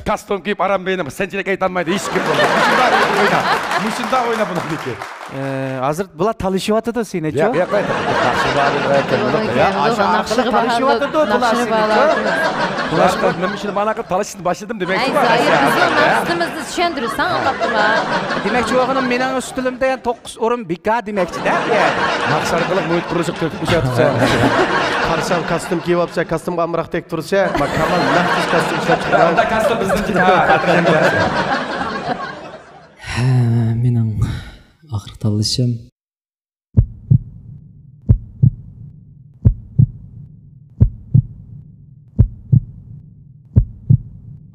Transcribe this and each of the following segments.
kaston giyip aram beynime sençilik aytanmaydı hiç kim oldu. Muşunda oyna buna peki. Hazır bular talışıvatı da seni çok. Yok aytan. Aşağı talışıvatı da bular seni çok. Bulaşkan ben şimdi bana talışını başladım demek ki var. Ay zayıf kızım maqsadımızı düşendirirsen anlattım ha. Demek çoğunun menin üstülümden 9 orun bika demekçi de. Maqsarqılık muhit qurushib turib bir şey tutsa. Qarşam kostyum kiyib olsa, kostyumga amroq tek tursa, makamal naqsh kostyum ishlab chiqaradi. Unda kostyum bizniki ha, xatirlangan. Mening oxirgi tanlashim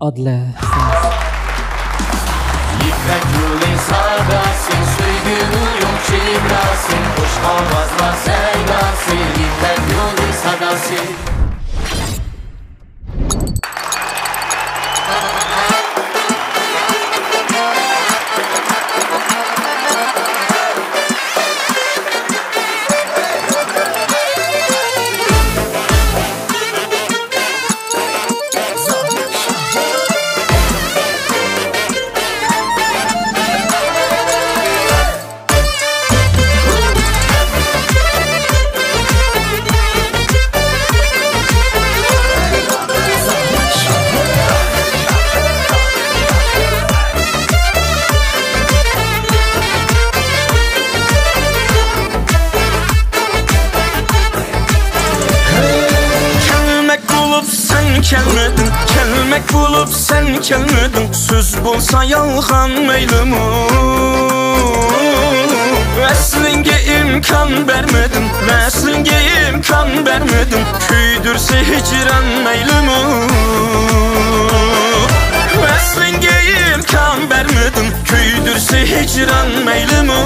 Adla. İpek yolun sağdasın, söygünün yok çevrasın, hoş havazlar sevdasın, İpek yolun sağdasın. Kelmek bulup sen kelmedin, söz bolsa yalgan meylimi. Veslinge imkan vermedin, veslinge imkan vermedin, küydürse hicran meylimi. Veslinge imkan vermedin, küydürse hicran meylimi.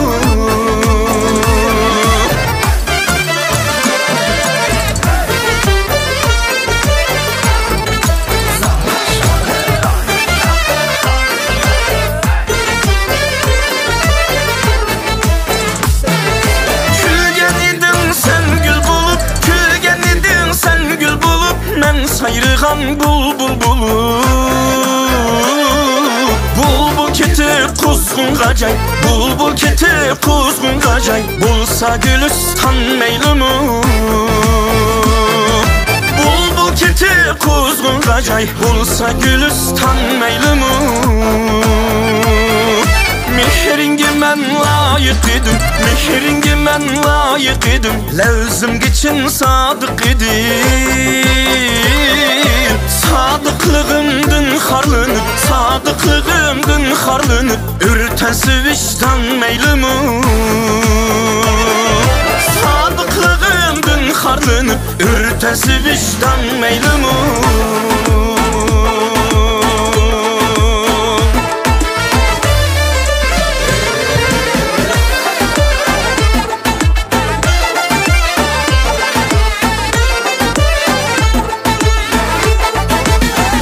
Men sayrıgan bulbul bulup Bulbul ketip kuzgun gacay, bulbul ketip kuzgun gacay, bulsa gülistan meylimi. Bulbul ketip kuzgun gacay, bulsa gülistan meylimi. Mehringe men layık idim, mehringe men layık idim, levzim geçin sadık idim. Sadıklığımdın harlanıp, sadıklığımdın harlanıp, ürtesi vicdan meylimi. Sadıklığımdın harlanıp, ürtesi vicdan meylimi.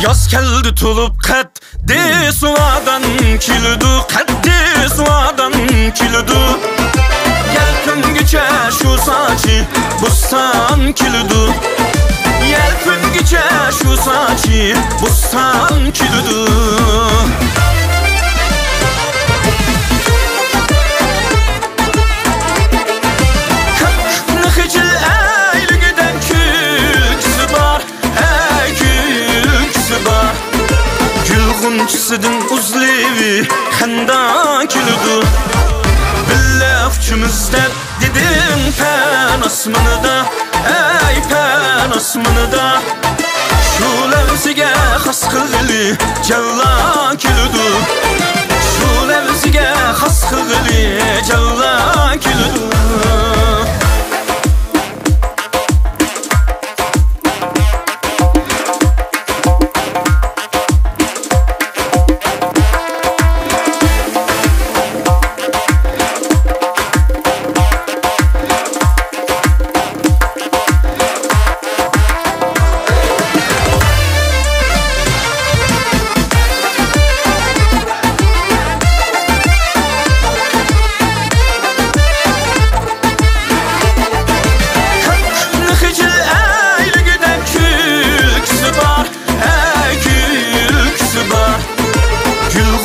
Yaz geldi tulup kaddi suadan kiludu, kaddi suadan kiludu. Yelpin güçe şu saçı bustan kiludu, yelpin güçe şu saçı bustan kiludu. Gülgünçüsüdün uzlevi xanda kiludu. Billafçımızda dedim pen asmını da, ey pen asmını da. Şu levzige has kılgılı cevla kiludu, şu levzige has kılgılı cevla kiludu.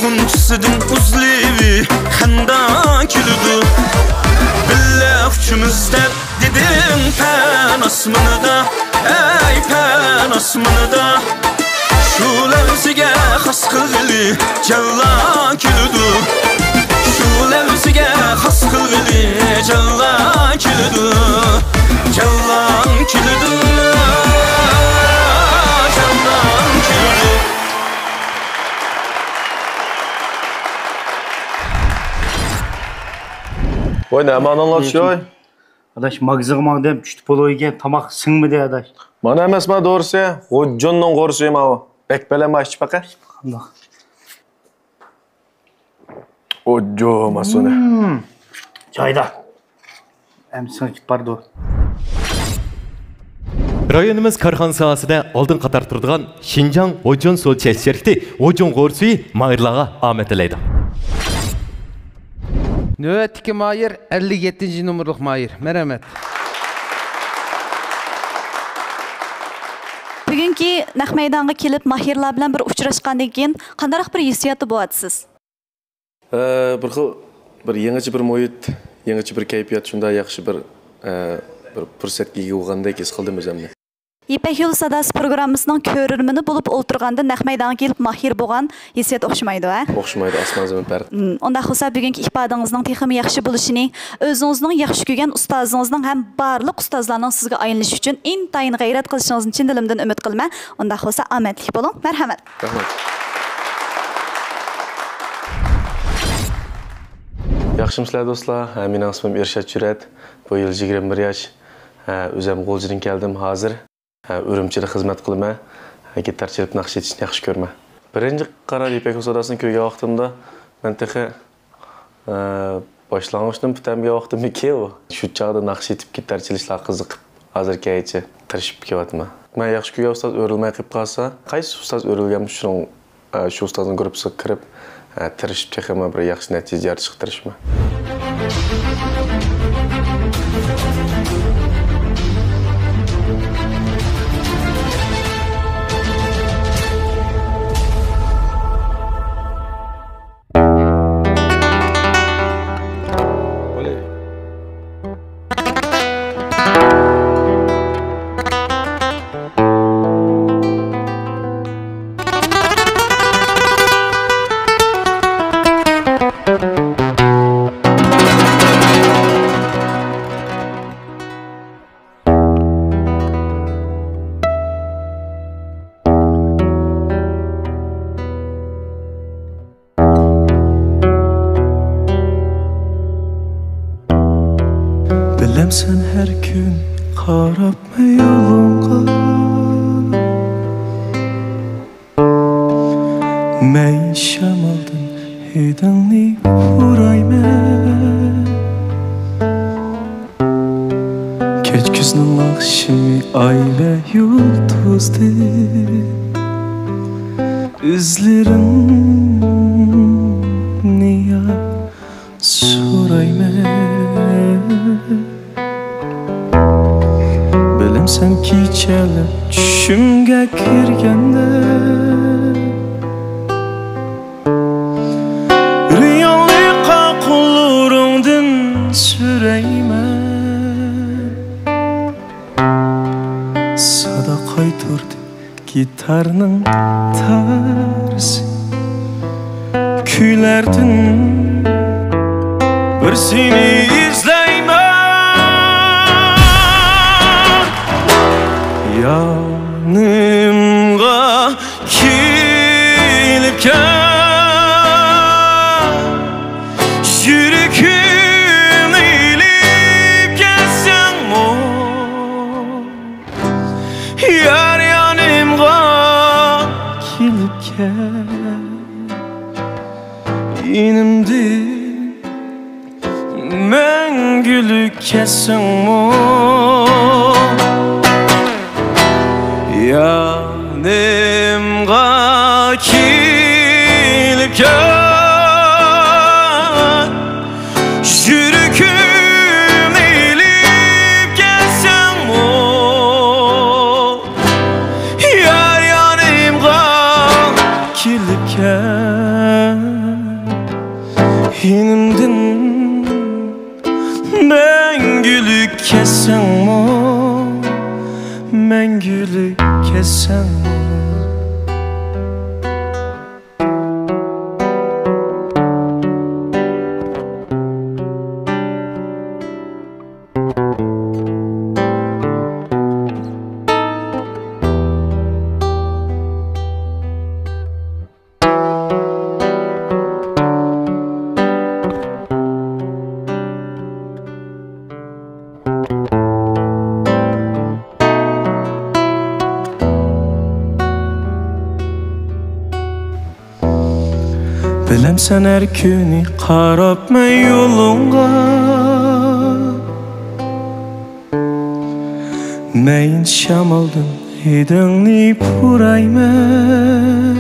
Tunçsidin uzlivi Xanda külüdü Billa üçümüzde Dedin pen asmını da Ey pen asmını da Şu levzige has kılgılı Cella külüdü Şu levzige has kılgılı Cella külüdü Cella külüdü Cella külüdü Oy ne aman anlatıyor? Adaş magzığıma dem küçtü polo egen tamak sыңmıde adaş. Bana emes ma doğrusu ya. O John'un korusu ma o. Bekbele ma içip bakar. Allah. O Joe masone. Cayda. Hem sanki pardon. Rayonimiz karxan sahasida oldin qatar turadigan Şinjan Ojon Sochel şirkati Ojon Qorsuyi mayırlağa omad tilaydi. Növbetdeki mayır 57. numurluq mayır. Merhamet. Bugünkü naq maydonga kelib mahirlar bilan bir uchrashgandan keyin qanday bir hissiyatı bo'lyapsiz? Bir xil bir yangicha bir muhit, yangicha bir kayfiyat shunday yaxshi bir fursatga ega bo'lgandek his qildim o'zimni. İpek Yolu Sadası programımızın körürmünü bulup oturganda naq maydonga kelib mahir bo'lgan hissiyat o'xshamaydi, ha? O'xshamaydi, asman zaman farq. Onda xolsa bugungi ifodangizning texmi yaxshi bo'lishini, o'zingizning yaxshi ko'rgan ustozingizning ham barliq ustozlarning sizga aylanish uchun intayin g'ayrat qilishingizni chin dilimdan umid qilman. Onda xolsa omadli bo'ling. Marhamat. Rahmat. Yaxshimisilar do'stlar? Mening ismim Ershad Jurat. Bu yil 21 yosh. O'zim G'o'ljidan keldim hozir. Urumchida xizmat qilaman. Gitarchilik naqsh etishni yaxshi ko'raman. Birinchi qaror İpek Yolu Sadasini ko'rgan vaqtimda men texi boshlang'ishdan bitamga vaqtim ke'u. Shu chaqda naqsh etib gitarchiliklar qiziqib, hozirgacha tirishib kelyapman. Men yaxshi ko'rgan ustoz o'rilmay qolib qolsa, qaysi ustoz o'rilganmi shu ustozning gruppasiga kirib, tirishib texmi bir yaxshi natija chiqarishman. Bilem sen her gün qarab yolunga Mən şamaldın hidinni urayman Keç güzünün akşamı ay ve yulduzdu Üzlerin niye sorayman Bilimsem kechali tushimga kirganda Riyonliqqa qo'llaringdan so'rayman Sada qayturdi gitarning tarzi Kuylardin bir seni izlayman Yanımga kelip gel Yürüküm eğilip gelsen o Yar yanımga kelip gel İnimdi Мәңгілік кесің мұң Yanımga kelip gel Yürüküm eğilip gelsen o Yar yanımga kelip gel kessen mi? Mengülük kessen mi? Bilem sen her günü qarab men yolunga Meyin şamaldın edingni purayman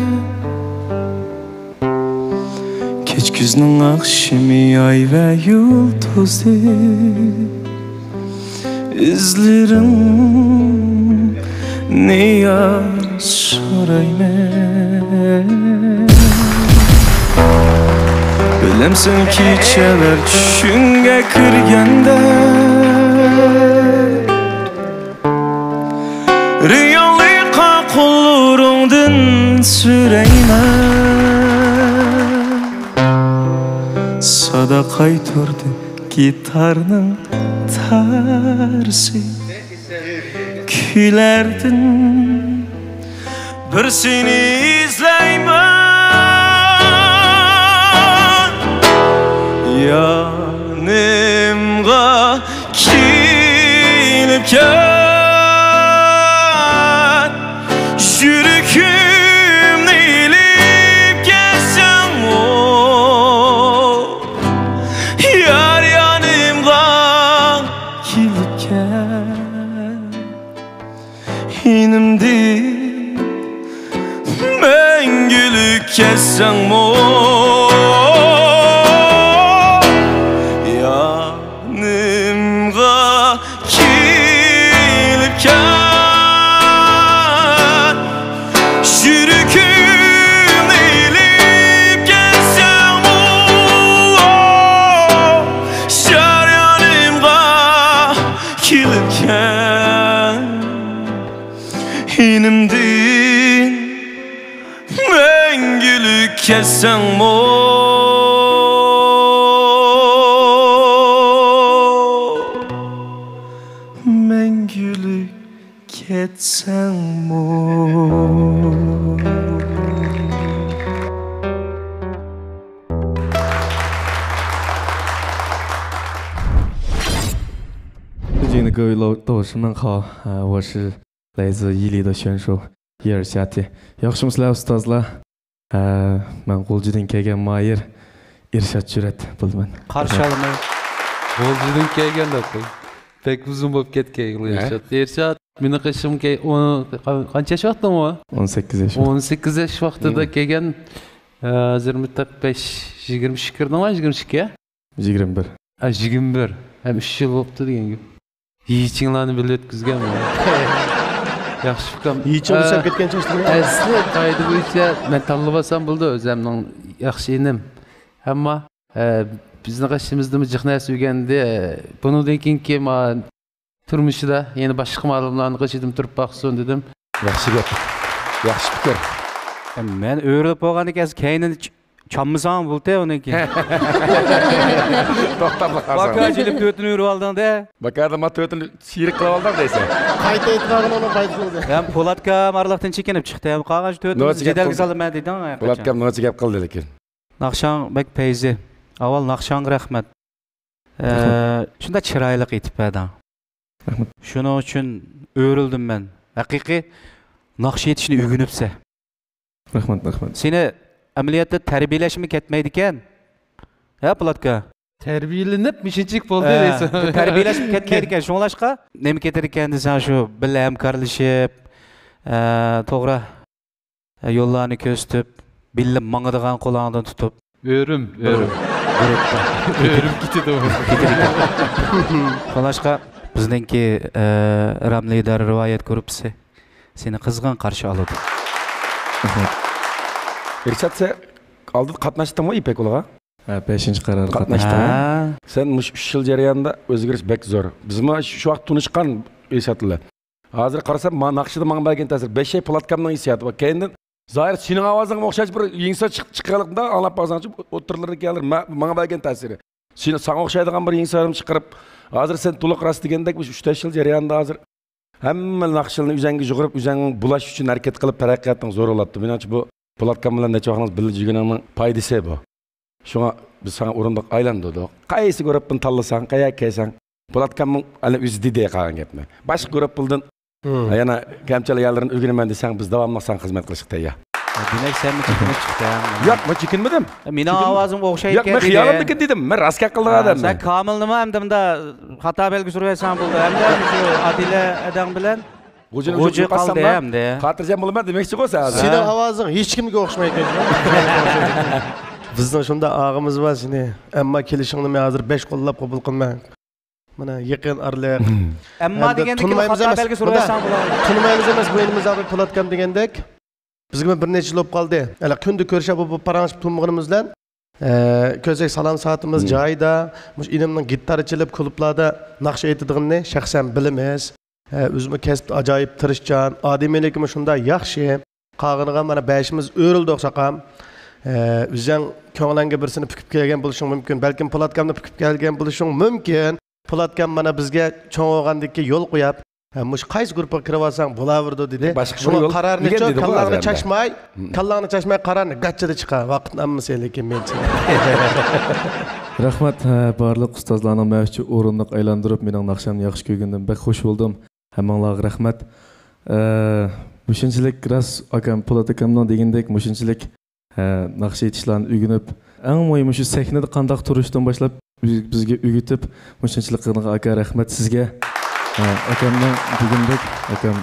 Kech kuzning akşamı ay ve yulduzdu İzlerim ne sorayman Bilemsin kechalar tushunga kirganda Riyonliqqa qo'llaringdan so'rayman Sada qaytardi gitarning tarsi Kuylardin bir seni izlayman Yanımga kelip gel Yürükümni ilip gelsen o Yar yanımga kelip gel İnimdi mengülük kessen o İnimdin mengülük kessen mo Mengülük ketsen mo尊敬的各位斗士们好，我是来自伊犁的选手伊尔夏天。Yaxshimisilar ustozlar? Men G'o'ljidan kelgan Mayir Irshad Jurat bo'lman. Qarshi olaman. G'o'ljidan kelganda qo'y. Pek uzun bo'lib ketgan Irshad. Irshad meni qishimga qancha yosh vaqtim o? 18 yosh. 18 yosh vaqtida kelgan 25-20 kirdingmi? 22? 21. 21. Hem 3 yil bo'libdi degan gap. Yechinglarni birga o'tkazganman. Yaxshi fikrim. Yeching o'sab ketgancha ishladim. Asli qoida bo'yicha men tanlab olsam bo'ldi o'zimning yaxshi inim. Ammo bizning qishimizda jihnasi o'ganda bundan keyingi turmushida yana boshqa ma'lumotlarni qilishdim turib baqsin dedim. Yaxshi gap. Yaxshi fikr. Men o'rib bo'lgandan keyin keyin Çammısan buldu onunki. To'xtab qolsan. Bakacılık tötünü yürüp aldın da. Bakardım ma tötünü sirik qilib oldim deysan. Qayta aytmagin ona bayqildi. Hem Polatka marlaqdan chekinib chiqdi. Hem qag'aj tötünü jadalga salaman dedin. Polatga nima gap qildi lekin. Naqshon bek payzi. Avval Naqshonga rahmat. Shunda chiroyli aytib berdi. Rahmat. Shuning uchun o'rildim men. Haqiqiy naqsh yetishni o'rganibsa. Rahmat, rahmat. Seni ameliyatda tarbiyalashmi ketmaydi ekan. Ha, Polatka. Tarbiyalanib mishinchik bo'ldi deysan. Tarbiyalashmi ketmaydi ekan. Shunglashqa nima ketar ekan desan shu birga hamkorlashib, to'g'ri yo'llarni ko'rsatib, birga mangadigan qo'lingdan tutib, o'rim ketadi. Xulashqa bizningki Ramlidar rivoyat ko'ribsi. Seni qizg'in qarshi oladi. Irshad sen oldin qatnashdingmi İpek ulaga? 5-ci qararı qatnaşdın. Sen 3 yıl jarayonida o'zgarish bek zo'r. Biz şu vaqt tunishgan esatlar. Hozir qarasam, men naqshida menga bergan ta'sir 5 yil platkamning hissiyati bor. Keyin Zahir sening ovozingga o'xshash bir yengsa chiqqanligida anglab qolsangchi o'tirlarga kelir. Menga bergan ta'siri. Sen o'xshaydigan bir yengsarim chiqarib, hozir sen to'liq rast degandek 3 yil jarayonida hozir hamma naqshlarni o'zingga yug'urib, o'zingni bulash uchun harakat qilib taraqqiyotning zo'r bo'ladi. Menimcha bu platkam bilan necha vaqtimiz birga yurganning foydasi bu. Shunga biz sana o'rindiq aylandirdik. Qaysi gruppni tanlasang, qayerga kelsang, platkamning ana o'zi dediği qolgan gapni. Boshqa grupp bildin. Yana kamchiliklarni o'rganaman desang, biz davomli san xizmat qilishga tayyor. Demek sen mi çekinip çıktın? Yok, ben çekinmedim. Meni ovozim o'xshaydi. Yok, ben xiyolimdiki dedim. Men rastga qildim adam. Sen Kamil nima hamda xato belgi suraysan bo'ldi. Hamda shu Adila adam bilan G'o'ji qoldi hamda. Xotirjam bo'laman demoqchi qo'ysan hozir. Sening ovozing hech kimga o'xshamaydi. Bizning shunda og'imiz bor seni. Ammo kelishingni men hozir 5 qo'llab qabul qilman. Mana yaqin arliq. Ammo deganda xato belgi suraysan bo'ladi. Tunmaymiz emas, bu elimiz abi platkam degandek. Bizga bir necha yil bo'lib qoldi. Hali kunda ko'rishib bu paranjib tumug'imiz bilan ko'zak salom soatimiz joyida, mush inimning gitar chalib klublarda naqsh aytadiganini shaxsan bilamiz. O'zim kasb ajoyib tirishchan, odamiyligim shunda yaxshi. Qog'iniga mana bashimiz o'rildi o'xshaqam. O'zing ko'nglingga birsini pikib kelgan bo'lishing mumkin. Balkim platkamni pikib kelgan bo'lishing mumkin. Platkam mana bizga cho'ng olgandikka yo'l qo'yib mush qaysi guruhga kirib olsang bo'laverdi dedi. Shuni qarorni kallangni chashmay qarorni gachchada chiqar. Vaqtni ammasi lekin menchi. Rahmat barliq ustozlarning men uchun o'rindiq aylantirib, mening naqshamni yaxshi ko'rgandan bek xush bo'ldim. Hammanglarga rahmat. Mushunchalik ras akam Polatakamning degandek mushunchalik naqsh etishlarni o'rganib, eng muhimi shu sahnada qanday turishdan boshlab bizga o'rgatib, mushunchalik qilgan aka rahmat sizga. Akamdan degandek akam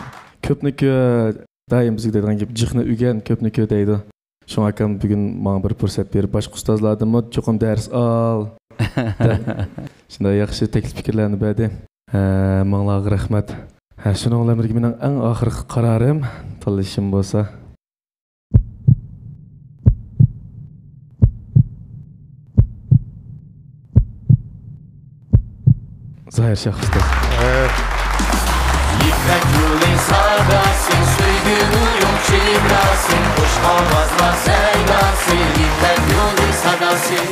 ko'pni-ko'p doim bizga degan gap jixni o'rgan, ko'pni-ko'p deydi. Shu akam bugun menga bir fursat berib, boshqa ustozlardan cho'qim dars ol. Shunday yaxshi taklif fikrlarni berdi. Menga rahmat. Shuni bilan birga mening eng oxirgi qarorim tanlashim bo'lsa Zahir Şah usta. İpek yolu sadasın, sürgünü yok çivrasın, hoş havazla sevdasın, İpek yolu sadasın.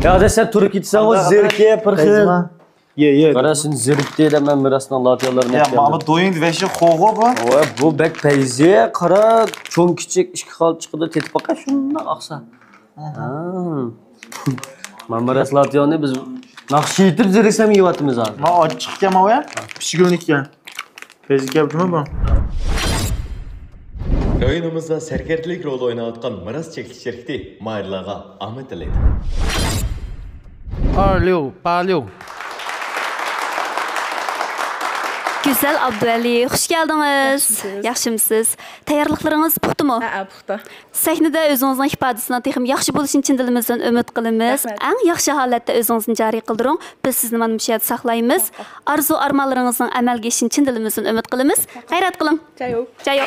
Ya da sen Türk gitsen o zirkeye pırkı. Ye. Karasın zirkte de ben mirasından latyalarını yapıyorum. Ya ama doyun veşi xoğu bu. Bu bek teyze kara çoğun küçük işki kal çıkıda tetip baka şununla aksa. Ben miras latyanı biz naqsh yetib ziriksam yevatimiz abi. Ma ochiq ekan ma pishgulik ekan. Fezik yapdimi bu? Oyunumuzda serkertlik rol oynayotgan miras çekiliş şirketi Mahirlarga Ahmet tilaydi. Parlıyor. Güzel Abdüali, hoş geldiniz. Yaxshimisiz? Tayyorliklaringiz puxtimi? Ha, puxta. Sahnada o'zingizning ifodasini texim yaxshi bo'lishini chin dilimizdan umid qilamiz. Eng yaxshi holatda o'zingizni joriy qildiring. Biz sizni mana shu yerda saqlaymiz. Arzu armonlaringizning amalga oshishini chin dilimizdan umid qilamiz. G'ayrat qiling. Jayo.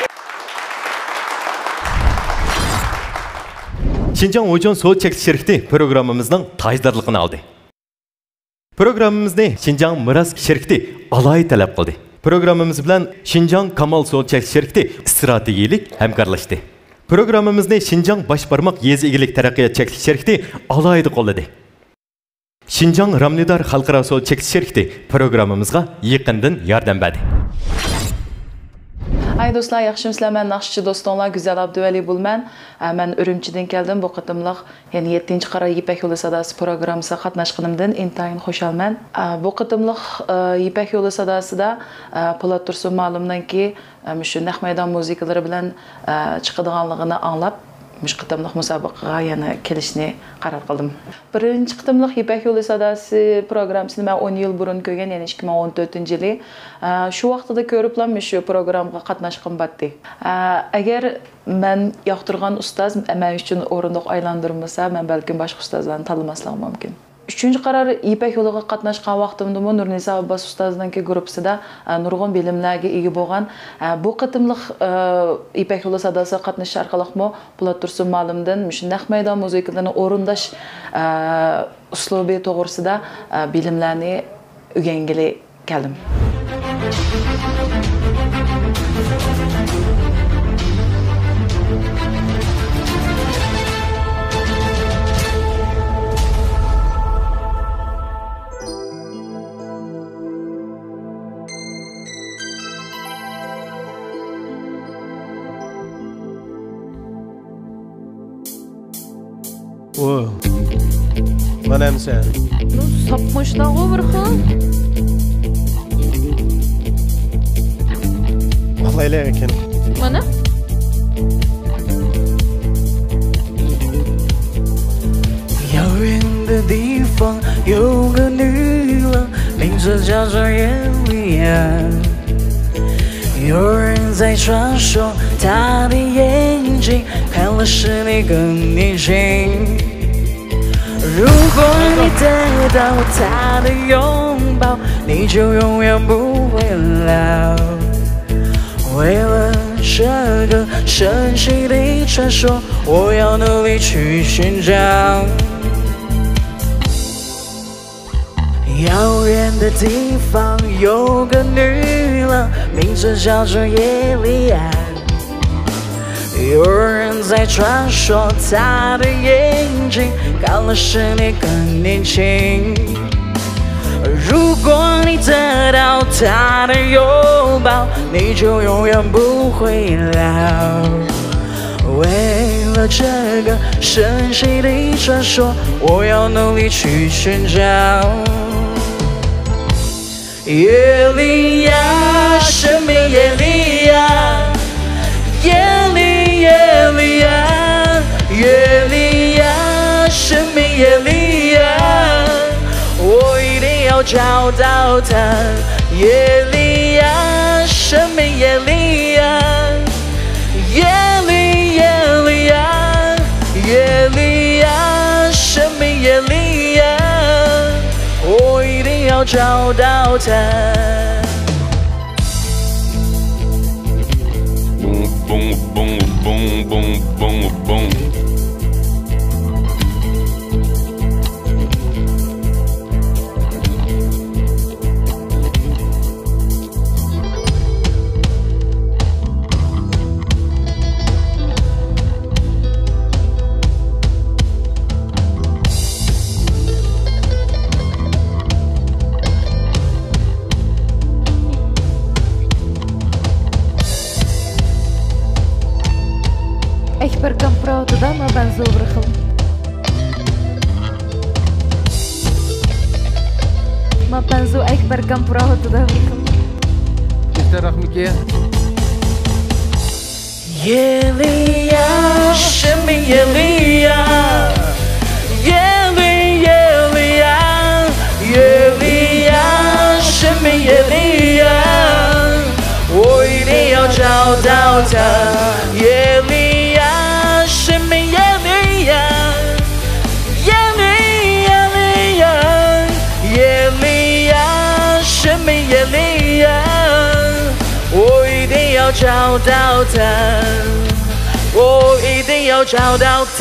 Şinjan Ojon Soğut Çekiliş Şirketi programımızın tajdorligini aldı. Programımızda Şinjan Miras Şirketi alayı talep qildi. Programımız bilan Şinjan Kamal Soğut Çekiliş Şirketi stratejilik hamkorlashdi. Programımızda Şinjan Başparmak Yezi İgilik Taraqqiyot Çekiliş Şirketi alayı qo'lladi. Şinjan Ramnidar Xalqaro Soğut Çekiliş Şirketi programımızga yaqindan yordam berdi. Ay dostlar, yaxşımsizlar, men naqshchi do'stonlar, Güzel Abduvali bo'lman. Men Urumchidan keldim. Bu qatimliq, ya'ni 7-qara Ipak yo'li sadasi programmasiga qatnashganimdan intayin xushalman. Bu qatimliq Ipak yo'li sadasida Po'lat Tursun ma'lumdanki, shu naq maydon musiqalari bilan chiqadiganligini anglab, mush qatimliq musobaqaga yana kelishni qaror qildim. Birinchi qatimliq Ipak yo'li sadasi programmasini men 10 yil burun ko'rgan, ya'ni 2014-yili. Shu vaqtida ko'riblam shu programmaga qatnashqim batdi. Agar men yoqtirgan ustoz men uchun o'rindiq aylantirmasa, men balkim boshqa ustozlarni tanlamasligim mumkin. 3-cü qarar İpek yoluga qatnaşqan vaqtımda Nurnisa Abbas ustazdınki gruppasida nurg'un bilimlarga ega bo'lgan. Bu qatımlıq İpek yolu sadası qatnaşış arqalıqmı Bulat Tursun malımdan shunday maydon musiqalarini o'rindash uslubi to'g'risida bilimlarni o'rgangili keldim. O. Mana ham sen. Ну, sapmışdan qo'mirxon. Uxlaylar ekan. Mana.遥远的地方有个女郎，名字叫做耶利亚。有人在传说，她的眼睛看了使你更年轻。如果你得到她的拥抱，你就永远不会老。为了这个神奇的传说，我要努力去寻找。遥远的地方有个女郎，名字叫做耶利亚。有人在传说，她的眼睛看了使你更年轻。如果你得到她的拥抱，你就永远不会老。为了这个神奇的传说，我要努力去寻找。耶利亚，神秘耶利亚，耶利耶利亚，耶利亚，神秘耶利亚，我一定要找到她。耶利亚，神秘耶利亚，耶利耶利亚，耶利亚，神秘耶利亚，我一定要找到她。Boom, boom, boom, boom, boom, boom. Ik ben kan praten dan, maar ben zo overgel. Maar ben zo ik ben kan praten dan. Gitar rahmike. Yelia, shimmy Yelia, Yeli Yelia, Yelia, shimmy Yelia， 我一定要找到她。Yelia， shimmy Yelia， Yeli Yelia， Yelia， shimmy Yelia， 我一定要找到她，我一定要找到她。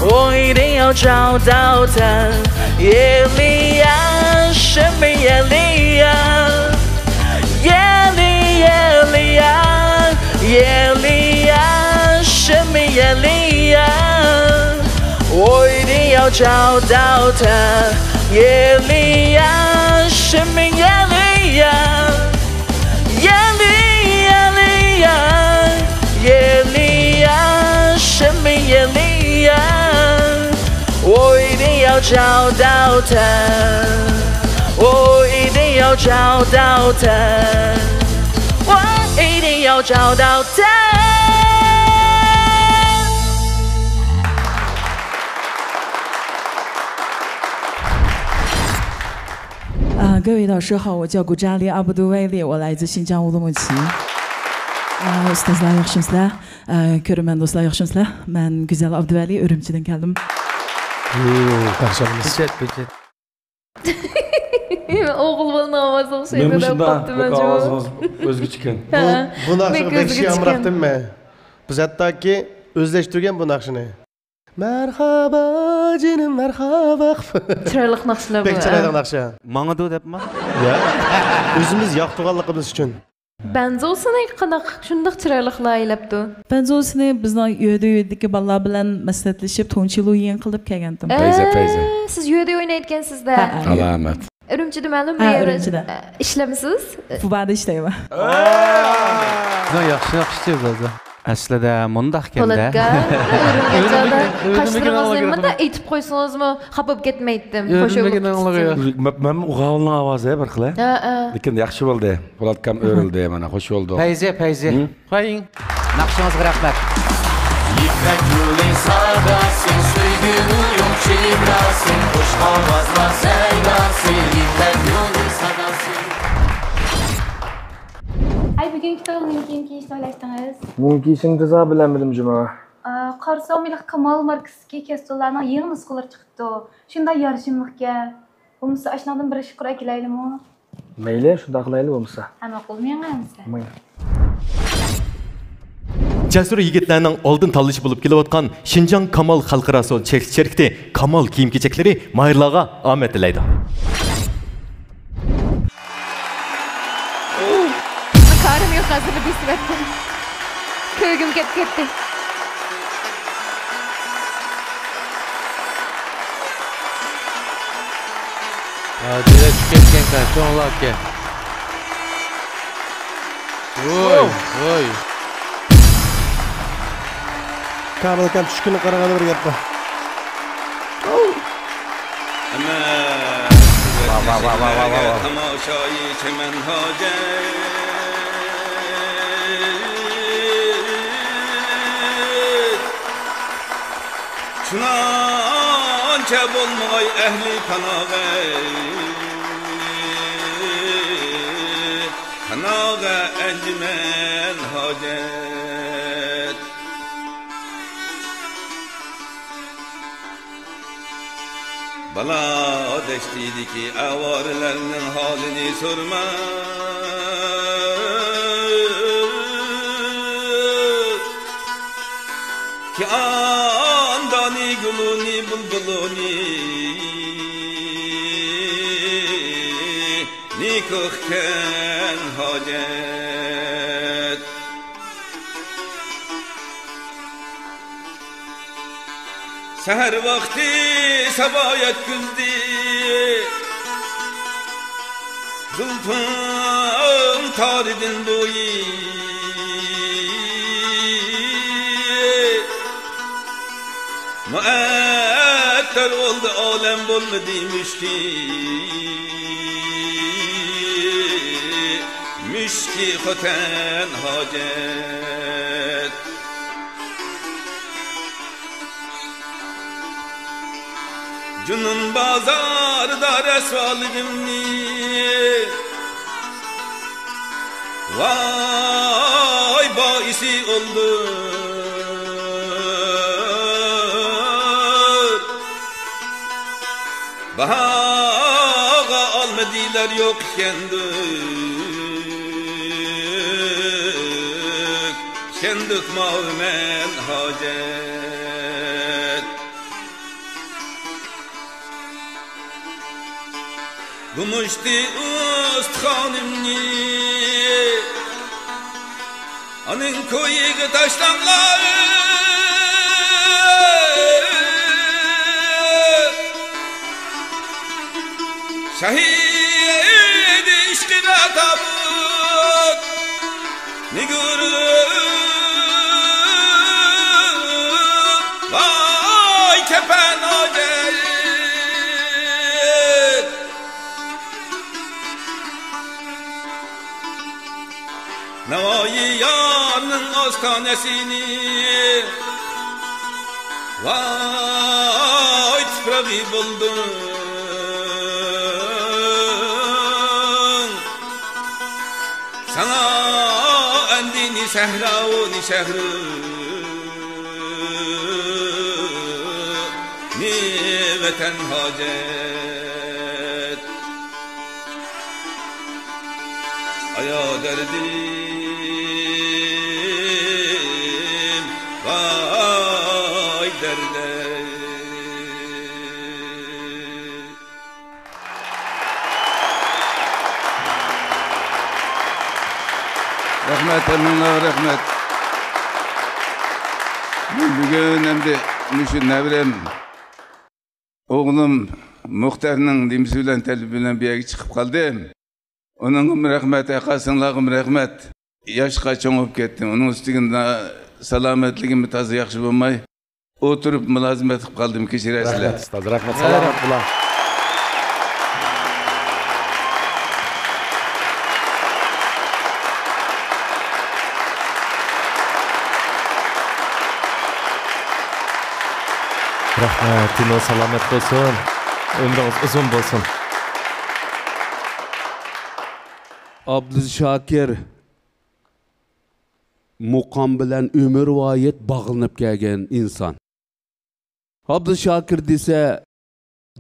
我一定要找到她，耶利亚，神秘耶利亚，耶利耶利亚，耶利亚，神秘耶利亚，我一定要找到她，耶利亚，神秘耶利亚，耶利耶利亚，耶利亚，神秘耶利亚，我一定要找到她，我一定要找到她，我一定要找到她。各位老师好，我叫古扎里阿布杜维里，我来自新疆乌鲁木齐。Ustozlar yaxshimisizlar? Ko'raman do'stlar yaxshimisizlar? Men Güzel Abduvali Urumchidan keldim. Oğul bana namaz olsaydı Men da shunda qopdim bu ovozimiz o'zgacha ekan. Bu naqshni bekshi yamroq demma. Biz hattoki o'zlashtirgan bu naqshni. Marhaba jinim marhaba. Chiroyli naqshlar bu. Bek chiroyli naqsha. Mangadu debmi? Ya. O'zimiz yoqtirganligimiz uchun. Benzosini qanaq shundoq chiroyliqlar aylabdi. Benzosini bizning uyda bolalar bilan maslahatlashib tonchilu yin qilib kelgandim. Fayza. Siz uyda o'ynayotgansizda. Alamat. Urumchida ma'lum Urumchida. Ishlamisiz? Fubada ishlayman. Yaxshi o'zi. Aslida mundaq kenda. Polatga. Qashlarimizni munda aytib qo'ysangiz-mi, xafa bo'lib ketmaydim. Men o'g'ilning ovozi bir xil. Lekin yaxshi bo'ldi. Polatkam o'rildi, mana xush bo'ldi. Fayzi. Qo'ying. Naqshinizga rahmat. Yipek yo'ling sadasin, sevgini yo'q chegarasin, xush ovozlar saylasin, yipek yo'ling sadasin. Ay bugungi tug'ilgan kiyimga ishni o'ylashdingiz? Bugungi kiyishingni tezroq bilamidim juma. Qarsa Milli Kamal markasiga kastorlarning yangi nusxalari chiqibdi. Shunday yarishimlikka. Bo'lmasa ashnadan bir ish qura kelaylikmi? Mayli, shunday qilaylik bo'lmasa. Ana qilmaymansiz. Cesur yigitlerning oldin tanlashi bo'lib kelayotgan Şinjan Kamal xalqaro so'l şirkati Kamal kiyim-kechakları mayirlarga omad tilaydi. Karim yok hazırlı bir sivetli. Köygüm ketdi. Direkt ketken kan, çoğunlar ke. Oy. Kamil akam tushkunni qaragani bir gap bor. Tamoshoyi chemen hojat Çunanca bo'lmay ehli panoga encümen hojat Bala deştiydi ki avarilerinin halini sorma Ki andani guluni bulbuluni Nikuhken hacet Seher vakti sabayet güldü Zulfun taridin boyu Müetter oldu alem bulmadıymış ki Müşki hoten hacet Cunun bazarda resvalidimni Vay baisi oldu Bahaga almadılar yok Kendük mağmen hacet Gümüştü usthanımni Anın koyuğu taşlanlar Şehid işkine tabut Nigurur Vay kepen acel Navai yarının astanesini Vay tıprağı buldum sehra ni şehri ni vatan hacet aya derdim vay derdim Rahmet Allah rahmet. Bugün endi müşü nevrem oğlum Muhtar'ın dimsi bilen telif bilen bir yere çıkıp kaldım. Onun rahmet, akasınlağım rahmet. Yaşka çoğup kettim. Onun üstünde salametliğim tazı yakşı bulmay. Oturup mülazim etip kaldım kişiresle. Rahmet ustaz, rahmet salamet bulan. Rahmet, dino salamet olsun. Ömrünüz uzun olsun. Abdülşakir muqam bilen ömür vayet bağlanıp gelgen insan. Abdülşakir dese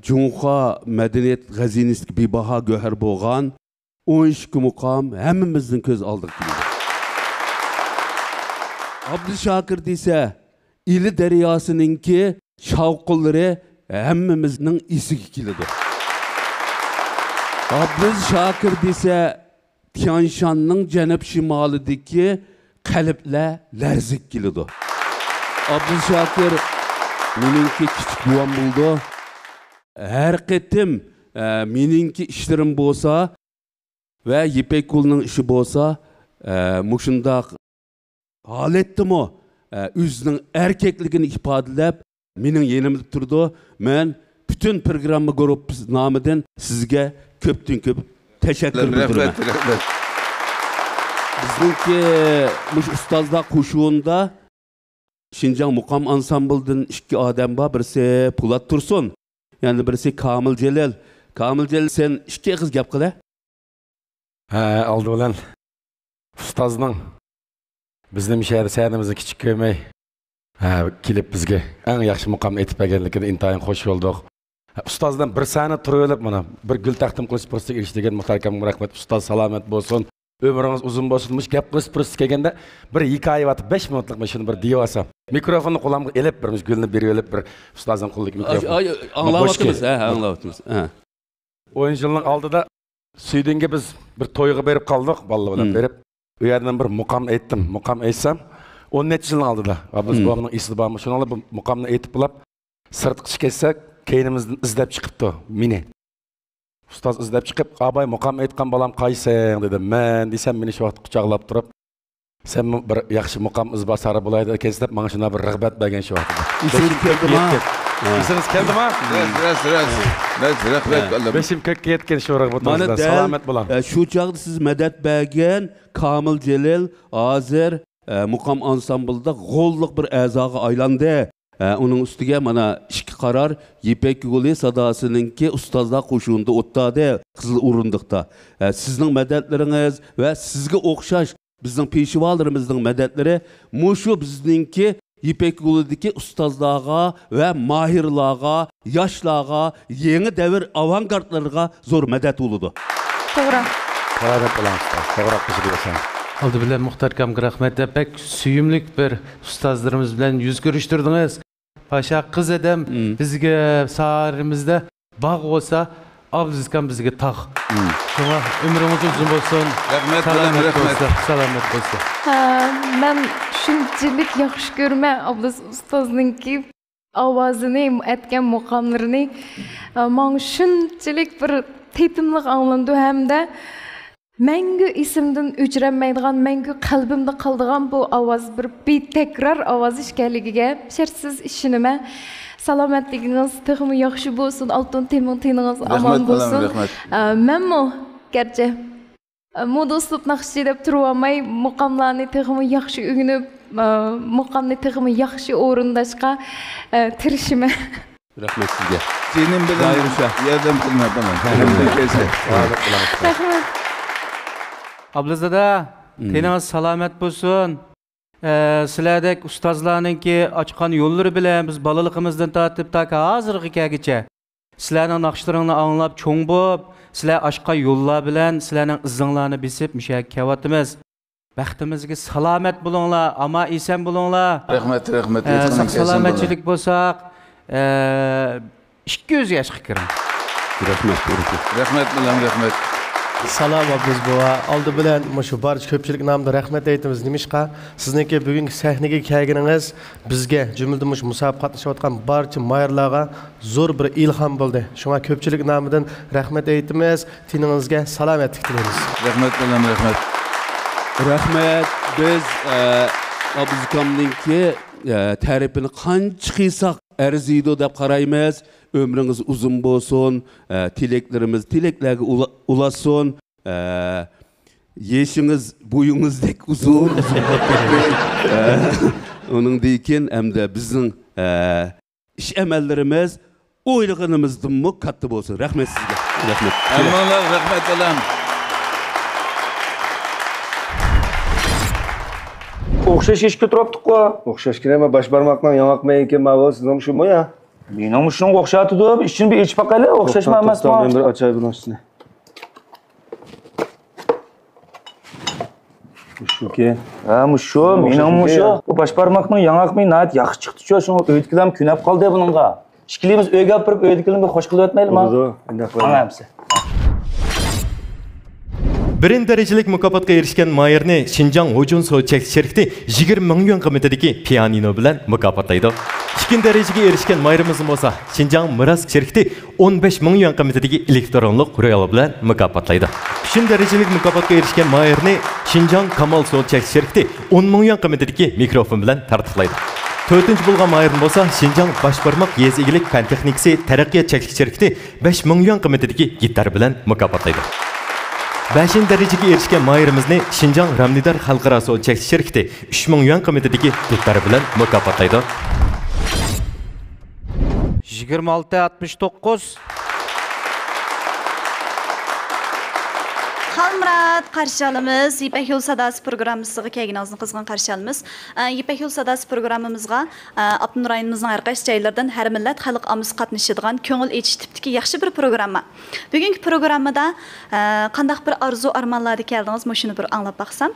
Cunha medeniyet gazinesi bir baha göher boğan 12 muqam hemmimizin köz aldık gibi. Abdülşakir dese ili deryasınınki şavkulları hemmimizin isi kilidir. Abdülşakir dese Tianshan'ın cenab şimalideki kalple lerzik kilidir. Abdülşakir meninki küçük buvam buldu. Her ketim meninki işlerim bolsa ve Yipek Kul'un işi bolsa muşundak halettim o. Üzünün erkekliğini ifadelep menin yenimde turdu. Ben bütün programı grup namıdan sizge köptün köp teşekkür ederim. Bizimki muş ustazda kuşuğunda Şinjan Muqam Ansambıl'dan iki adam var. Birisi Pulat Tursun. Yani birisi Kamil Celal. Kamil Celal sen iki kız gap qila? Aldı olan ustazның bizning şehir sahnimizni kichik ko'rmay kelib bizga eng yaxshi muqam etib berganligiga intayin xush bo'ldik. Ustozdan bir sahna turib olib mana bir gul taqdim qilish fursatiga erishgan muhtaram rahmat. Ustoz salomat bo'lsin. Ömrünüz uzun bo'lsin. Mush gap qilish fursati kelganda bir hikoya vatib 5 minutlik mashina bir deyolsam. Mikrofonni qo'limga elib birmiz gulni berib olib bir ustozdan qo'llik mikrofon. Anlayapmiz, anlayapmiz. 10 yilning oldida Süydinge biz bir toyga berip kaldık, balla bilen berip. O yerden bir muqam ettim, muqam etsem, 10 neçe yılın aldı da. Biz babamın isi babamın şunu alıp muqamını etip bulap, sırtı kişketsek, keynimizden izlep çıkıptı, mini. Ustaz izlep çıkıp, abay muqam etken balam kaysen dedim. Men desem beni şu vakit kucağılap durup, sen bir yakşı muqam izbasarı bulaydı ekensin, bana şuna bir rağbet bergen şu vakit. İsiniz geldi mi? İsiniz geldi mi? Beşim kökke yetken şu rağbetimizden, salamet bulan. Şu çağda siz medet bergen, Kamil Celal, Azer, Muqam Ansambıl'da golluq bir azağı aylandı. Onun üstüge mana iki karar Yipek Guli sadasınınki ustazlar koşuğunda ottadı Kızıl Urunduqda. Sizin medetleriniz ve sizge okşaş bizden peşivalarımızın medetleri muşu bizninki Yipek Guli'deki ustazlığa ve mahirlığa, yaşlığa, yeni devir avantgardlarına zor medet oludu. Doğru. Salamet bulan ustaz, doğru kızı diyorsan. Aldı bilen muhtarkam rahmet pek süyümlük bir ustazlarımız bilen yüz görüştürdünüz. Paşa kız edem bizge sağırımızda bağ olsa Abdülzikam bizge tağ. Şuna ömrümüz uzun olsun. Rahmet Salamet olsun. Ben şunçilik yaxşı görme Abdüz ustaznınki avazını etken muqamlarını man şunçilik bir tetimlik anlandı hem de Məngü isimdən öçürənməydiğən, məngü qalbimdə qaldığan bu avaz bir tekrar avaz işgəligiga şərtsiz işinimə salametliginiz təximi yaxşı bolsun, altın temininiz aman bolsun. Mən mu gerçi modoslup naxşı edib turmay muqamlarını təximi yaxşı öyrənib, muqamni təximi yaxşı orundaşqa tirişimə. Rahmet sizge. Senin bilen yardım kılma bana. Abdülzada Teniniz salomat bo'lsin. Sizlardek ustozlarninki ochgan yo'llari bilan biz bolaligimizdan tortib toki hozirgacha sizlarning naqshlaringni anglab cho'ng bo'lib, sizlar ochgan yo'llar bilan sizlarning izinglarni besib mushak kelyapmiz. Baxtimizga salomat bo'linglar, ama eson bo'linglar. Rahmat. Salomatchilik bo'lsak, 200 yoshga kiring. Rahmat. Salam Abduz bova. Oldi bilan shu barcha ko'pchilik nomida rahmat aytamiz. Nimishqa sizniki bugungi sahnaga kelganingiz bizga, jumladan musobaqa qatnashayotgan barcha mayorlarga zo'r bir ilhom bo'ldi. Shunga ko'pchilik nomidan rahmat aytamiz. Tiningizga salomatlik tilaymiz. Rahmat. Rahmat. Biz Abduz akamninki ta'rifini qancha qilsak arziydi deb qaraymiz. Ömrünüz uzun bo'lsin, tileklerga ulaşsın, yeşiniz boyunguzdek uzun onun deyken hem de bizim iş emellerimiz oylığınımızdan mı kattı olsun. Rahmet sizge. Rahmet. Rahmet olam. O'xshash ishga turibdi-ku. O'xshash kirama bash barmoqdan yong'oqmay ekan ma'vo sizning shu ya. Mening shunga o'xshatdi, ishini bir ichib baqayli, o'xshashma emasmi? Men bir ochay buni ostini. Shuki. Ha, mushu, mening mushu. Bu bash barmoqning yong'oqmay nayt yaxshi chiqdi-ku, shuni o'ydikilam kunab qoldi buningga. Ishkilimiz uyga borib o'ydikilimga xo'sh qilib o'tmaylikmi? Hammasi. Birinci derecelik mukofotga erişken Mayer'ni Şinjan Hocun Soğuçek şirketi 20 milyon kıymetideki pianino bilen mukofotlaydı. İkinci dereceye erişken Mayer'imizin olsa Şinjan Miras şirketi 15 milyon kıymetideki elektronluk royalı bilen mukofotlaydı. Üçüncü derecelik mukofotga erişken Mayer'ni Şinjan Kamal Soğuçek şirketi 10 milyon kıymetideki mikrofon bilen tartıqlaydı. Dördüncü bulgan Mayer'in olsa Şinjan Başparmak Yez İgilik Fen Tekniksi Terakkiyat Çeklik şirketi 5 milyon kıymetideki gitar bilen mukofotlaydı. 5. dereceye erişken Mayer'imizni Şinjan Ramnidar Halkara Soğuçek şirketi 3 milyon kıymetideki tutları bilen mukofotlaydı. 26-69 Halmurat qarşı alımız, İpek Yol Sadası programımızga kelginizning qizg'in qarshi olamiz. İpek Yol Sadası programımızga Abdunur rayonimizning har qaysi joylardan har millat xalq omuz qatnashadigan ko'ngil echish tipdagi yaxshi bir programma. Bugungi programmada qanday bir arzu armonlarga keldingiz, shuni bir anglab baqsam.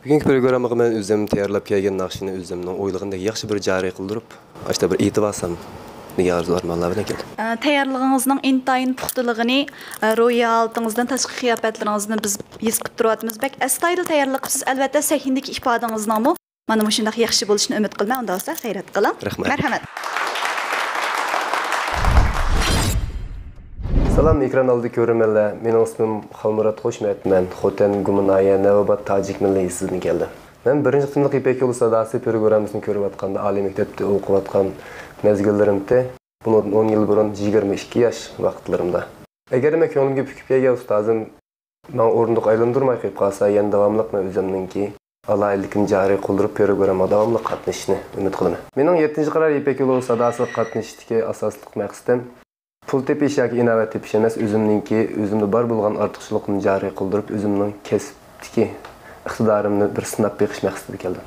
Bugungi programmaga men o'zim tayyorlab kelgan naqshini o'zimning o'ylig'imdagi yaxshi bir joriy qildirib, ashta bir e'tiborsam nega arzu armonlar bilan keldim. Tayyorlig'ingizning intayin puxtaligini, ro'yaltingizdan tashqi qiyofatlaringizni biz his qilib turyapmiz. Bak, astoydil tayyorlik qilsiz, albatta sahnadagi ifodangizning mana shunday yaxshi bo'lishini umid qilaman. Unda bo'lsa, xayrat qiling. Marhamat. Salam ekran oldi ko'rganlar. Mening ismim Halmurat Xo'shmat. Men Xotan Gumunaya Navobat Tojik milliy sizdan keldim. Men birinchi qismda İpek Yolu Sadası programmasini ko'rayotganda oliy maktabda o'qiyotgan mezgillarimda, bunu 10 yıl burun 22 yaş vaqtlarimda. Agar men ko'nglimga pukib kelgan ustozim men o'rindiq aylantirmay qo'yib qolsa, yana davomliq men o'zimninki alaylikni joriy qildirib programma davomli qatnashishni umid qilaman. Mening 7-qarar İpek Yolu Sadası qatnashishdagi asosli maqsadim pul tepish yoki inovat tepish emas, o'zimda bor bo'lgan ortiqchilikni joriy qildirib, o'zimning kasbdagi iqtidorimni bir sinab beqish maqsadida keldim.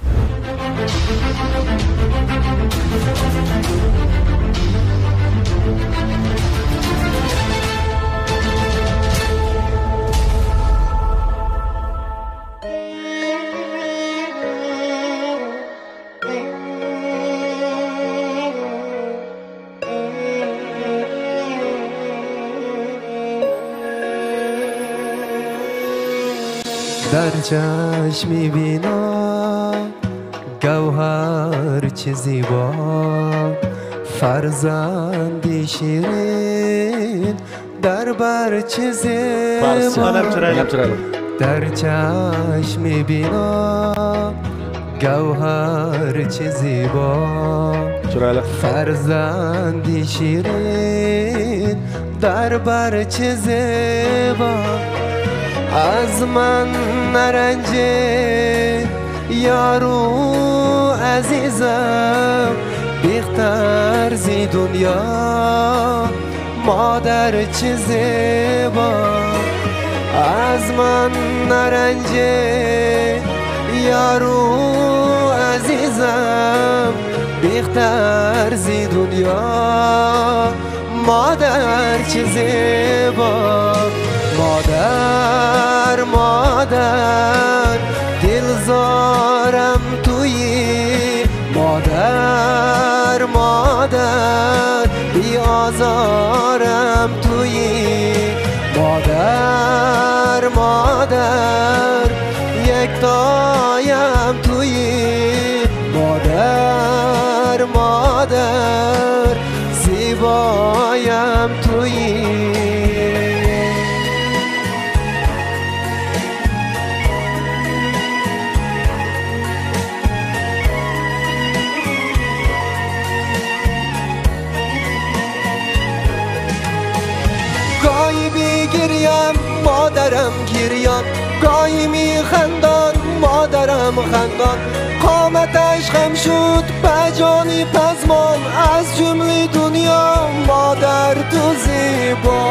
در چشم بینا گوهر چه زیبا فرزندی شیرین در بر چه زیبا در چشم بینا گوهر چه زیبا فرزندی شیرین در بر چه زیبا از من نرنجه یارو عزیزم بیختر زی دنیا مادر چه زیبا از من نرنجه یارو عزیزم بیختر زی دنیا مادر چه زیبا مادر مادر دلزارم تویی مادر مادر بیازارم تویی مادر مادر یک تایم تویی مادر مادر زیبایم تویی مادرم گریان گاهی میخندان مادرم خندان قامتش خم شد بجانی پزمان از جمله دنیا مادر تو زیبا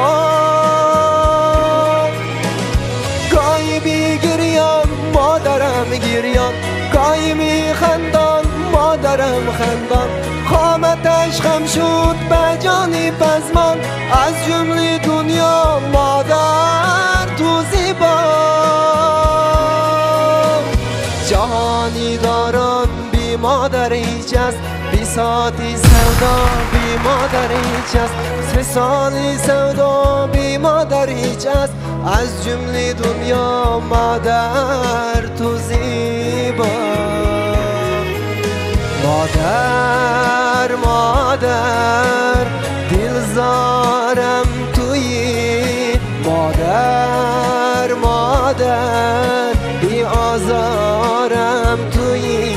گاهی بیگریان مادرم گریان گاهی میخندان مادرم خندان قامتش خم شد بجانی پزمان از جمله دنیا مادر تو زیبا جهانی داران بی مادر هیچ است بی ساعتی سودا بی مادر هیچ است 3 سالی سودا بی مادر هیچ است از جمله دنیا مادر تو زیبا مادر مادر دلزارم تویی مادر مادر بی آزارم تویی